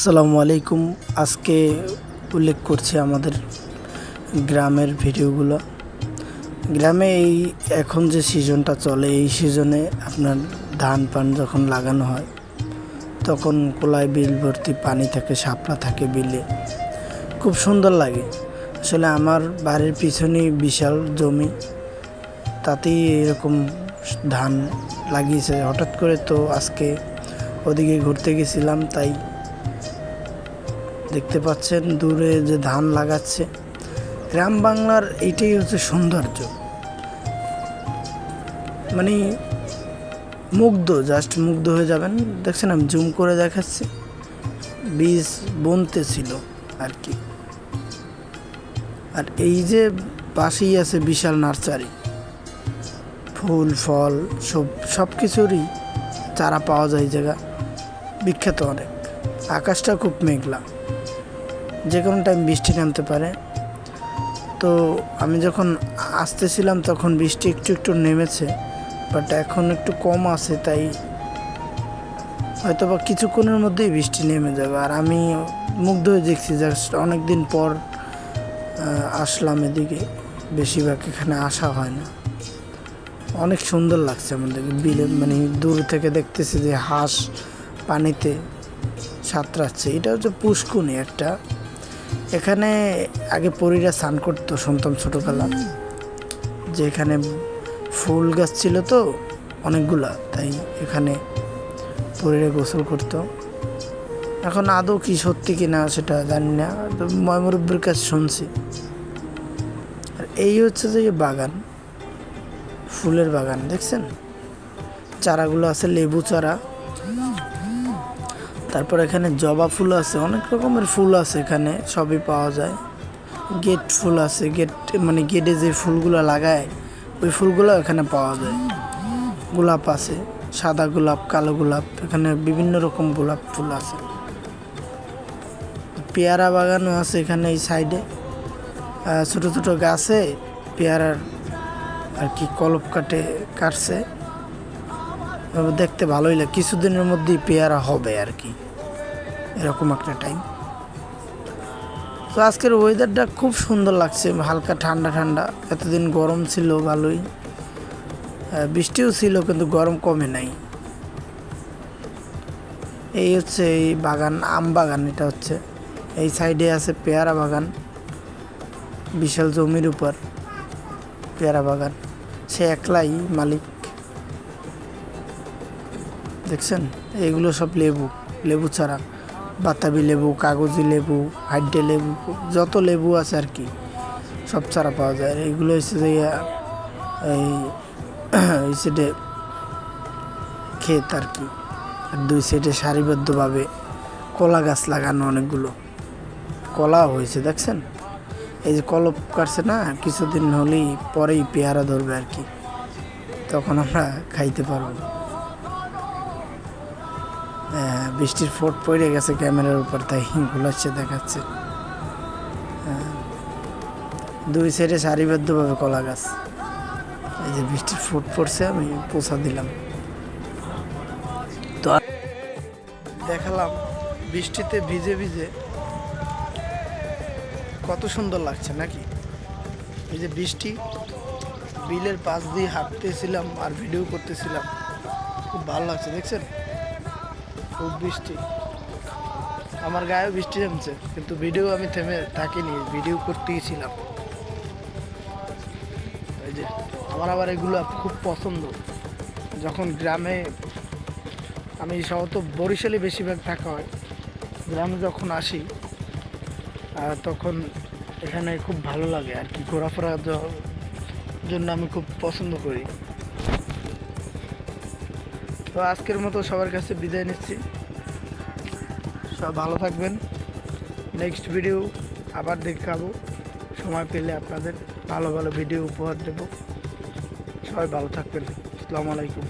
আসসালামু আলাইকুম। আজকে উল্লেখ করছি আমাদের গ্রামের ভিডিওগুলো। গ্রামে এই এখন যে সিজনটা চলে, এই সিজনে আপনার ধান পান যখন লাগানো হয় তখন কোলায় বিল ভর্তি পানি থাকে, শাপলা থাকে বিলে, খুব সুন্দর লাগে। আসলে আমার বাড়ির পিছনেই বিশাল জমি, তাতেই এরকম ধান লাগিয়েছে। হঠাৎ করে তো আজকে ওদিকে ঘুরতে গেছিলাম, তাই দেখতে পাচ্ছেন দূরে যে ধান লাগাচ্ছে। গ্রাম বাংলার এইটাই হচ্ছে সৌন্দর্য, মানে জাস্ট মুগ্ধ হয়ে যাবেন। দেখছেন আমি জুম করে দেখাচ্ছি, বীজ বুনতে ছিল আর কি। আর এই যে পাশেই আছে বিশাল নার্সারি, ফুল ফল সব কিছুরই চারা পাওয়া যায়। জায়গা বিখ্যাত অনেক। আকাশটা খুব মেঘলা, যে কোনো টাইম বৃষ্টি নামতে পারে। তো আমি যখন আসতেছিলাম তখন বৃষ্টি একটু একটু নেমেছে, বাট এখন একটু কম আছে, তাই হয়তো বা কিছুক্ষণের মধ্যেই বৃষ্টি নেমে যাবে। আর আমি মুগ্ধ হয়ে দেখছি, জাস্ট অনেকদিন পর আসলাম এদিকে, বেশিরভাগ এখানে আসা হয় না। অনেক সুন্দর লাগছে আমাদেরকে বিলে, মানে দূর থেকে দেখতেছি যে হাঁস পানিতে সাঁতরাচ্ছে। এটা হচ্ছে পুষ্কুনি একটা। এখানে আগে পরীরা স্নান করতো, শুনতাম ছোটোবেলা, যে এখানে ফুল গাছ ছিল তো অনেকগুলা, তাই এখানে পরীরা গোসল করতো। এখন আদৌ কি সত্যি কিনা সেটা জানি না, ময়মুরব্বির কাছে শুনছি। আর এই হচ্ছে যে বাগান, ফুলের বাগান দেখছেন, চারাগুলো আছে লেবু চারা, তারপর এখানে জবা ফুল আছে, অনেক রকমের ফুল আছে এখানে, সবই পাওয়া যায়। গেট ফুল আছে, মানে গেটে যে ফুলগুলো লাগায় ওই ফুলগুলো এখানে পাওয়া যায়। গোলাপ আছে, সাদা গোলাপ, কালো গোলাপ, এখানে বিভিন্ন রকম গোলাপ ফুল আছে। পেয়ারা বাগানও আছে এখানে, এই সাইডে ছোট ছোট গাছে পেয়ারার আর কি কলপ কাটছে। দেখতে ভালোই লাগে, কিছুদিনের মধ্যেই পেয়ারা হবে আর কি, এরকম একটা টাইম। তো আজকের ওয়েদারটা খুব সুন্দর লাগছে, হালকা ঠান্ডা ঠান্ডা। এতদিন গরম ছিল ভালোই, বৃষ্টিও ছিল, কিন্তু গরম কমে নাই। এই হচ্ছে এই বাগান, আম বাগান। এটা হচ্ছে এই সাইডে আছে পেয়ারা বাগান, বিশাল জমির উপর পেয়ারা বাগান, সে একলাই মালিক। দেখছেন এইগুলো সব লেবু চারা, বাতাবি লেবু, কাগজি লেবু, হাইডে লেবু, যত লেবু আছে আর কি সব চারা পাওয়া যায়। এইগুলো হচ্ছে যে এই সাইডে ক্ষেত আর কি। আর দুই সাইডে সারিবদ্ধভাবে কলা গাছ লাগানো, অনেকগুলো কলা হয়েছে দেখছেন। এই যে কলপ কাটছে না, কিছুদিন হলেই পরেই পেয়ারা ধরবে আর কি, তখন আমরা খাইতে পারবো। বৃষ্টির ফোঁট পড়ে গেছে ক্যামেরার উপর, তাই ঘোলাচ্ছে দেখাচ্ছে। দুই সাইডে সারিবদ্ধভাবে কলা গাছ। এই যে বৃষ্টির ফোঁট পড়ছে, আমি পোছা দিলাম। তো দেখালাম বৃষ্টিতে ভিজে ভিজে কত সুন্দর লাগছে নাকি। এই যে বৃষ্টি, বিলের পাশ দিয়ে হাঁটতেছিলাম আর ভিডিও করতেছিলাম, খুব ভালো লাগছে দেখছেন। খুব বৃষ্টি, আমার গায়েও বৃষ্টি জমছে, কিন্তু ভিডিও আমি থেমে থাকিনি, ভিডিও করতেই ছিলাম। এই যে আমার আবার এগুলো খুব পছন্দ। যখন গ্রামে, আমি তো বরিশালে বেশিরভাগ থাকা হয়, গ্রামে যখন আসি তখন এখানে খুব ভালো লাগে আর কি, ঘোরাফেরার জন্য আমি খুব পছন্দ করি। তো আজকের মতো সবার কাছে বিদায় নিচ্ছি, সব ভালো থাকবেন। নেক্সট ভিডিও আবার দেখাবো, সময় পেলে আপনাদের ভালো ভালো ভিডিও উপহার দেব। সবাই ভালো থাকবেন। আসসালামু আলাইকুম।